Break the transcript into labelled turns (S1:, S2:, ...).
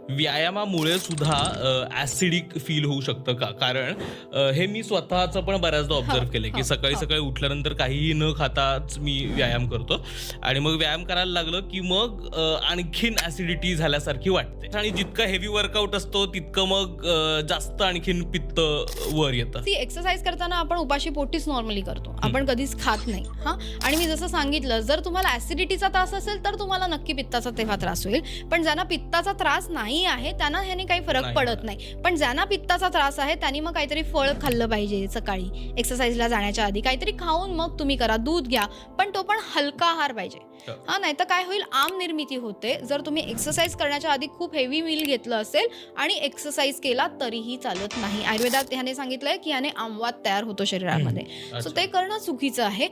S1: व्यायामामुळे सुद्धा acidic feel होऊ शकतं का? कारण हे मी स्वतःचं पण बऱ्याचदा
S2: हो,
S1: ऑब्झर्व्ह केलंय, की
S2: हो,
S1: सकाळी
S2: हो.
S1: सकाळी उठल्यानंतर काहीही न खाताच मी व्यायाम करतो आणि मग व्यायाम करायला लागलं, की मग आणखीन ॲसिडिटी झाल्यासारखी वाटते आणि जितका हेवी वर्कआउट असतो तितकं मग जास्त आणखीन पित्त वर येतं.
S2: ती एक्सरसाइज करताना आपण उपाशी पोटीच नॉर्मली करतो. आपण कधीच खात नाही. हां. आणि मी जसं सांगितलं, जर तुम्हाला ॲसिडिटीचा त्रास असेल तर तुम्हाला नक्की पित्ताचा तेव्हा त्रास होईल. पण ज्यांना पित्ताचा त्रास नाही आहे त्यांना ह्याने काही फरक
S1: नाही
S2: पडत नाही. पण ज्यांना पित्ताचा त्रास आहे त्यांनी मग काहीतरी फळ खाल्लं पाहिजे सकाळी एक्सरसाइजला जाण्याच्या आधी. काहीतरी खाऊन मग तुम्ही करा. दूध घ्या. पण तो पण हलका आहार पाहिजे. हां, नाहीतर काय होईल, आम निर्मिती होते. जर तुम्ही एक्सरसाइज करण्याच्या आधी खूप हेवी मील घेतलं असेल आणि एक्सरसाइज केला तरीही चालत नाही. आयुर्वेदात ह्याने सांगितलंय, की ह्याने आमवात तयार होतो शरीरामध्ये. सो
S1: अच्छा.
S2: ते करणं चुकीचं आहे.